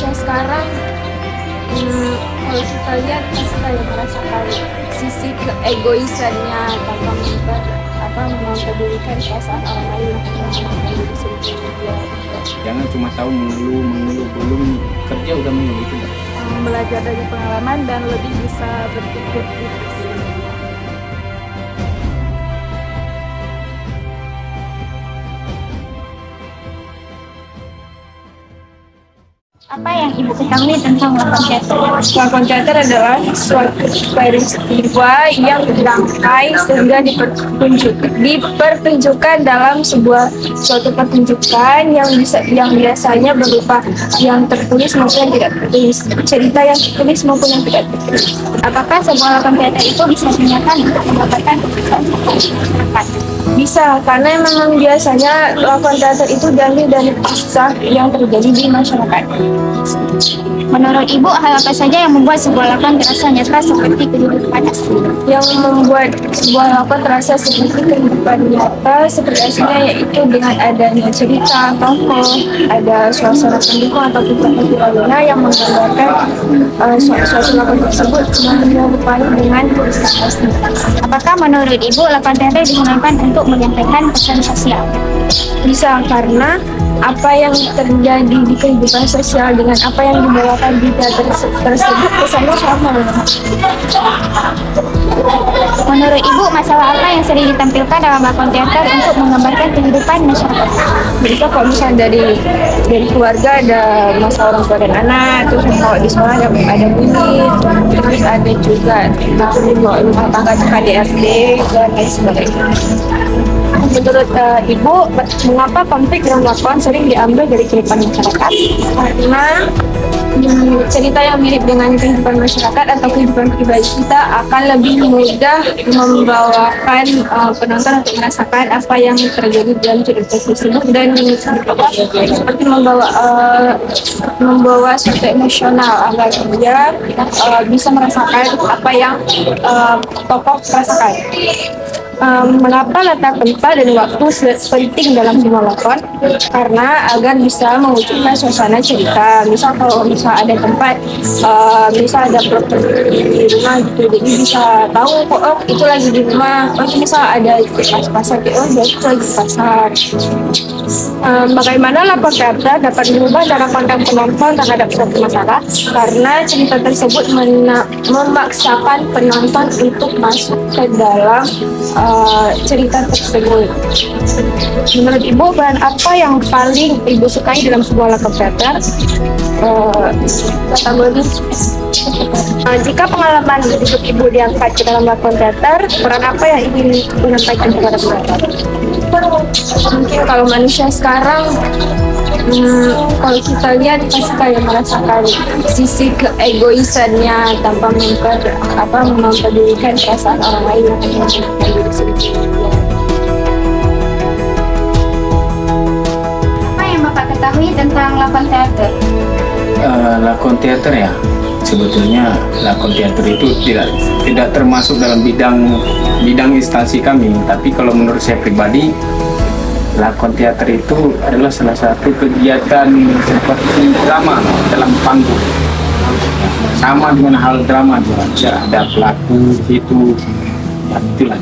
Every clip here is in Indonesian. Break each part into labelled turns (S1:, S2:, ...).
S1: Indonesia sekarang, kalau kita lihat pasti kayak merasakan sisi keegoisannya tanpa mempedulikan perasaan orang lain yang diri sendiri.
S2: Jangan cuma tahu mengeluh, belum kerja udah mengeluh itu.
S1: Belajar dari pengalaman dan lebih bisa berpikir kritis.
S3: Apa yang Ibu ketahui tentang lakon teater?
S1: Lakon teater adalah suatu peristiwa yang dirangkai sehingga dipertunjukkan dalam suatu pertunjukan yang biasanya berupa yang tertulis maupun yang tidak tertulis, cerita yang tertulis maupun yang tidak tertulis.
S3: Apakah sebuah lakon teater itu bisa digunakan untuk mendapatkan kesukaan masyarakat?
S1: Bisa, karena memang biasanya lakon teater itu diambil dari kisah yang terjadi di masyarakat.
S3: Menurut Ibu, hal apa saja yang membuat sebuah lakon terasa nyata seperti kehidupan asli?
S1: Yang membuat sebuah lakon terasa seperti kehidupan nyata seperti aslinya yaitu dengan adanya cerita, tokoh, ada suasana pendukung atau fenomena yang menggambarkan suatu lakon tersebut menyerupai dengan kisah asli.
S3: Apakah menurut Ibu lakon teater digunakan untuk menyampaikan pesan sosial?
S1: Bisa, karena apa yang terjadi di kehidupan sosial dengan apa yang dibawakan di teater tersebut kesannya sama.
S3: Menurut Ibu, masalah apa yang sering ditampilkan dalam lakon teater untuk menggambarkan kehidupan masyarakat?
S1: Bisa kalau misalnya dari keluarga ada masalah orang tua dan anak, terus kalau di sekolah ada bully, terus ada juga tentang rumah tangga KDRT dan lain sebagainya. Menurut Ibu, mengapa konflik dalam lakon sering diambil dari kehidupan masyarakat? Karena cerita yang mirip dengan kehidupan masyarakat atau kehidupan pribadi kita akan lebih mudah membawakan penonton untuk merasakan apa yang terjadi dalam cerita tersebut dan seperti membawa suatu emosional agar dia bisa merasakan apa yang tokoh rasakan. Mengapa letak tempat dan waktu penting dalam sebuah lakon? Karena agar bisa mewujudkan suasana cerita. Misal kalau ada tempat, misal ada properti di rumah gitu, jadi bisa tahu kok itu lagi di rumah. Misal ada pasar, itu lagi di pasar. Bagaimana lakon teater dapat mengubah cara pandang penonton terhadap suatu masalah? Karena cerita tersebut memaksakan penonton untuk masuk ke dalam cerita tersebut. Menurut Ibu, peran apa yang paling Ibu sukai dalam sebuah lakon teater? Jika pengalaman hidup Ibu diangkat ke dalam lakon teater, peran apa yang ingin menyampaikan kepada penonton? Mungkin kalau manusia sekarang, kalau kita lihat pasti kayak merasakan sisi keegoisannya tanpa mempedulikan perasaan orang lain yang diri sendiri.
S3: Apa yang Bapak ketahui tentang lakon teater?
S2: Lakon teater ya, sebetulnya lakon teater itu tidak termasuk dalam bidang instansi kami, tapi kalau menurut saya pribadi, lakon teater itu adalah salah satu kegiatan seperti drama dalam panggung. Sama dengan hal drama juga, ada pelaku itu, itulah.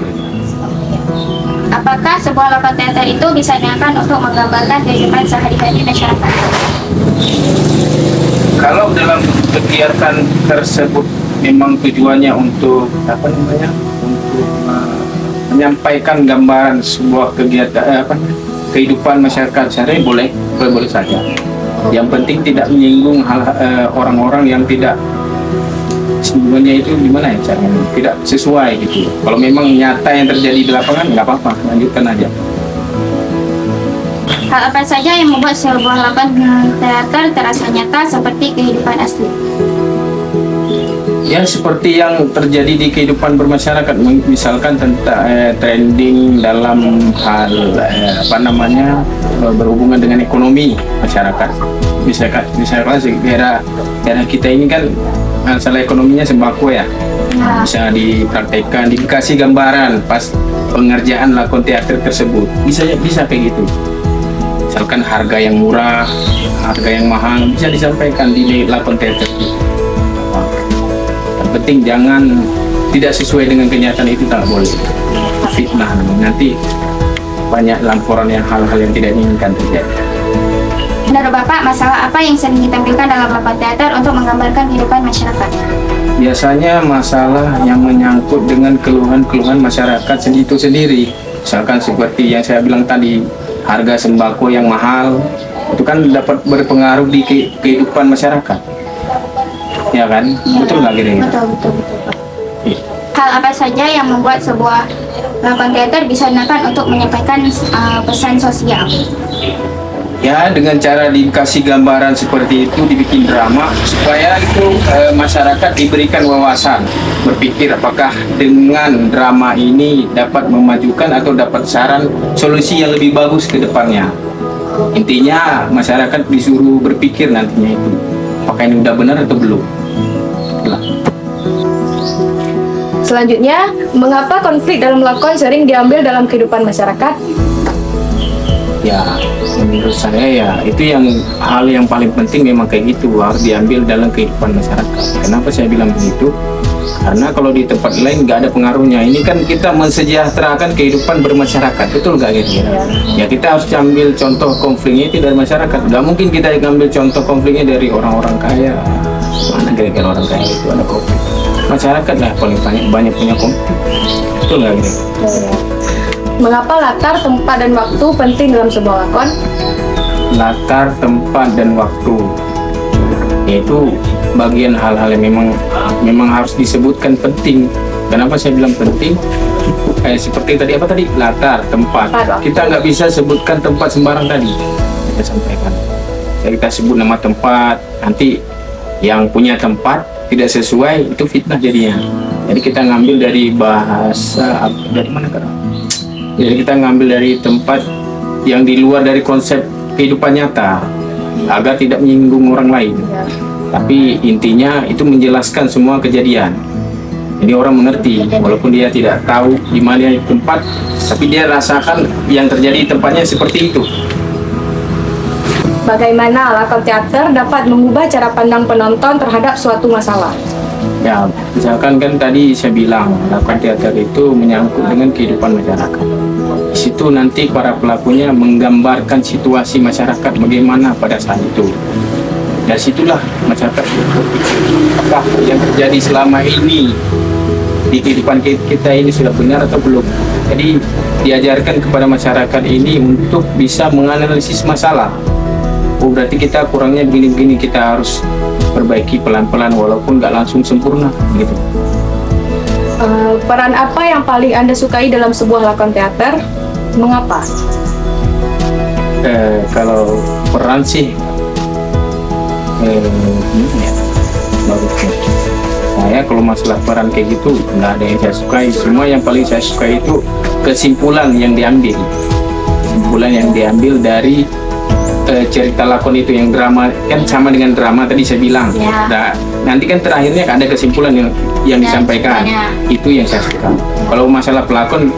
S3: Apakah sebuah lakon teater itu bisa digunakan untuk menggambarkan kehidupan sehari-hari masyarakat?
S2: Kalau dalam kegiatan tersebut memang tujuannya untuk untuk menyampaikan gambaran sebuah kegiatan kehidupan masyarakat sehari-hari, boleh saja. Yang penting tidak menyinggung orang-orang yang tidak sebenarnya itu gimana ya caranya, tidak sesuai gitu. Kalau memang nyata yang terjadi di lapangan nggak apa-apa, lanjutkan aja.
S3: Hal apa saja yang membuat sebuah lakon teater terasa nyata seperti kehidupan asli?
S2: Ya seperti yang terjadi di kehidupan bermasyarakat, misalkan tentang trending dalam hal berhubungan dengan ekonomi masyarakat. Misalkan daerah kita ini kan masalah ekonominya sembako ya, bisa dipraktekkan, dikasih gambaran pas pengerjaan lakon teater tersebut, bisa kayak gitu. Misalkan harga yang murah, harga yang mahal bisa disampaikan di lakon teater. Yang penting jangan tidak sesuai dengan kenyataan, itu tak boleh. Fitnah nanti banyak laporan yang hal-hal yang tidak diinginkan terjadi.
S3: Menurut Bapak, masalah apa yang sering ditampilkan dalam lakon teater untuk menggambarkan kehidupan masyarakat?
S2: Biasanya masalah yang menyangkut dengan keluhan-keluhan masyarakat itu sendiri. Misalkan seperti yang saya bilang tadi, harga sembako yang mahal, itu kan dapat berpengaruh di kehidupan masyarakat. Ya kan?
S3: Ya.
S2: Betul nggak kira-kira?
S3: Betul.
S2: Iya.
S3: Hal apa saja yang membuat sebuah lakon teater bisa digunakan untuk menyampaikan pesan sosial?
S2: Ya, dengan cara dikasih gambaran seperti itu, dibikin drama supaya itu masyarakat diberikan wawasan berpikir apakah dengan drama ini dapat memajukan atau dapat saran solusi yang lebih bagus ke depannya. Intinya masyarakat disuruh berpikir nantinya itu apakah ini udah benar atau belum. Itulah.
S1: Selanjutnya, mengapa konflik dalam lakon sering diambil dalam kehidupan masyarakat?
S2: Ya, menurut saya ya itu hal yang paling penting memang kayak gitu, harus diambil dalam kehidupan masyarakat. Kenapa saya bilang begitu? Karena kalau di tempat lain nggak ada pengaruhnya. Ini kan kita mensejahterakan kehidupan bermasyarakat, betul nggak kira-kira? Ya kita harus ambil contoh konfliknya itu dari masyarakat. Nggak mungkin kita ambil contoh konfliknya dari orang-orang kaya. Mana kira-kira orang kaya itu ada konflik? Masyarakat lah paling banyak punya konflik, betul nggak kira-kira?
S1: Mengapa latar, tempat, dan waktu penting dalam sebuah lakon?
S2: Latar, tempat, dan waktu, yaitu bagian hal-hal yang memang harus disebutkan penting. Kenapa saya bilang penting? Seperti tadi latar, tempat. Kita nggak bisa sebutkan tempat sembarang tadi. Kita sampaikan. Kita sebut nama tempat, nanti yang punya tempat tidak sesuai, itu fitnah jadinya. Jadi kita ngambil dari bahasa dari mana kan? Jadi kita ngambil dari tempat yang di luar dari konsep kehidupan nyata agar tidak menyinggung orang lain. Tapi intinya itu menjelaskan semua kejadian. Jadi orang mengerti walaupun dia tidak tahu di mana tempat, tapi dia rasakan yang terjadi di tempatnya seperti itu.
S1: Bagaimana lakon teater dapat mengubah cara pandang penonton terhadap suatu masalah?
S2: Ya, misalkan kan tadi saya bilang lakon teater itu menyangkut dengan kehidupan masyarakat. Di situ nanti para pelakunya menggambarkan situasi masyarakat bagaimana pada saat itu. Dari situlah masyarakat apakah yang terjadi selama ini di kehidupan kita ini sudah benar atau belum. Jadi diajarkan kepada masyarakat ini untuk bisa menganalisis masalah. Oh berarti kita kurangnya begini-begini, kita harus perbaiki pelan-pelan walaupun nggak langsung sempurna gitu.
S1: Peran apa yang paling Anda sukai dalam sebuah lakon teater? Mengapa?
S2: Kalau peran sih bagusnya. Saya kalau masalah peran kayak gitu nggak ada yang saya sukai. Semua yang paling saya sukai itu kesimpulan yang diambil. Kesimpulan yang diambil dari cerita lakon itu, yang drama kan sama dengan drama tadi saya bilang.
S3: Ya.
S2: Nah, nanti kan terakhirnya ada kesimpulan yang disampaikan. Itu yang saya suka. Kalau masalah pelakon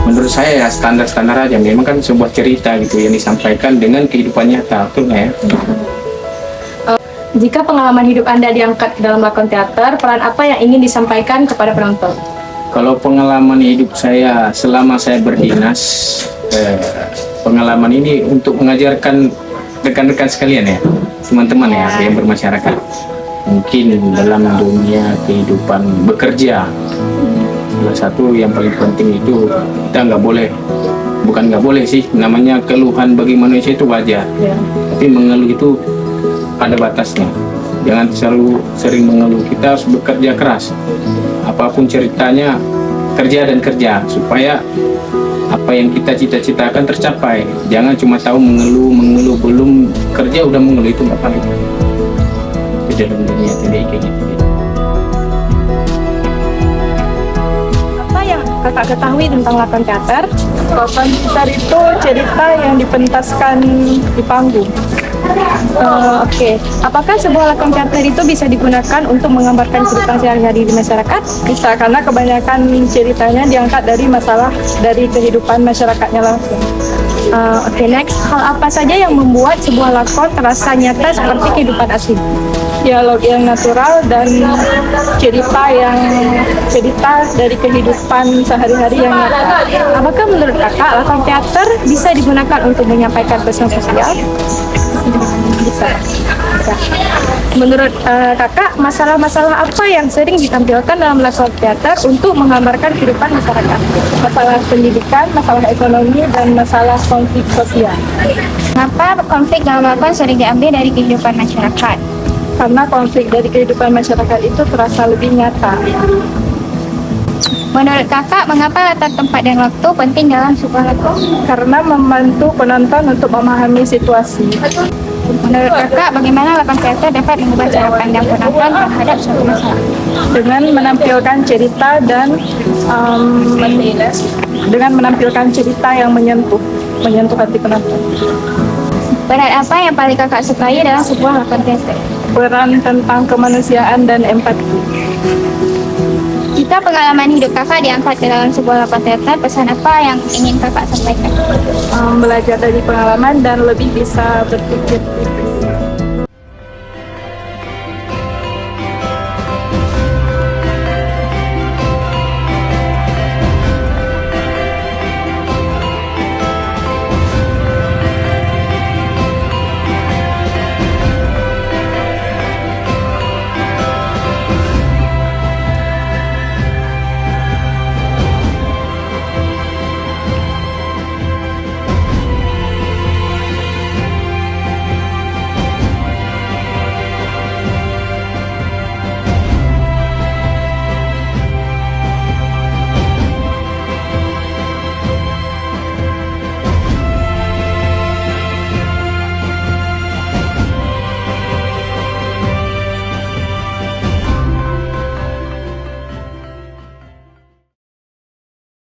S2: menurut saya ya standar-standar aja. Memang kan sebuah cerita gitu yang disampaikan dengan kehidupan nyata, betul nggak ya?
S1: Jika pengalaman hidup Anda diangkat ke dalam lakon teater, peran apa yang ingin disampaikan kepada penonton?
S2: Kalau pengalaman hidup saya selama saya berdinas, pengalaman ini untuk mengajarkan rekan-rekan sekalian ya, teman-teman ya yang bermasyarakat. Mungkin dalam dunia kehidupan bekerja, salah satu yang paling penting itu kita bukan nggak boleh sih, namanya keluhan bagi manusia itu wajar. Tapi mengeluh itu ada batasnya. Jangan selalu sering mengeluh. Kita harus bekerja keras. Apapun ceritanya, kerja dan kerja supaya apa yang kita cita-citakan tercapai. Jangan cuma tahu mengeluh, belum kerja udah mengeluh, itu nggak baik. Itu dalam dunia tidak kayak gitu.
S1: Apa yang kakak ketahui tentang lakon teater?
S4: Lakon teater itu cerita yang dipentaskan di panggung.
S1: Oke. Apakah sebuah lakon teater itu bisa digunakan untuk menggambarkan kehidupan sehari-hari di masyarakat?
S4: Bisa, karena kebanyakan ceritanya diangkat dari masalah dari kehidupan masyarakatnya langsung.
S1: Oke, next. Hal apa saja yang membuat sebuah lakon terasa nyata seperti kehidupan asli?
S4: Dialog yang natural dan cerita dari kehidupan sehari-hari yang nyata.
S1: Apakah menurut kakak lakon teater bisa digunakan untuk menyampaikan pesan sosial? Bisa. Menurut kakak, masalah-masalah apa yang sering ditampilkan dalam lakon teater untuk menggambarkan kehidupan masyarakat?
S4: Masalah pendidikan, masalah ekonomi, dan masalah konflik sosial.
S3: Mengapa konflik dalam lakon sering diambil dari kehidupan masyarakat?
S4: Karena konflik dari kehidupan masyarakat itu terasa lebih nyata.
S3: Menurut kakak, mengapa latar tempat dan waktu penting dalam sebuah lakon?
S4: Karena membantu penonton untuk memahami situasi.
S3: Menurut kakak, bagaimana lakon teater dapat mengubah cara pandang penonton terhadap suatu masalah?
S4: Dengan menampilkan cerita dan dengan menampilkan cerita yang menyentuh hati penonton.
S3: Peran apa yang paling kakak sukai dalam sebuah lakon teater?
S4: Peran tentang kemanusiaan dan empati.
S3: Jika pengalaman hidup kakak diangkat ke dalam sebuah lakon teater, pesan apa yang ingin kakak sampaikan?
S4: Belajar dari pengalaman dan lebih bisa berpikir kritis.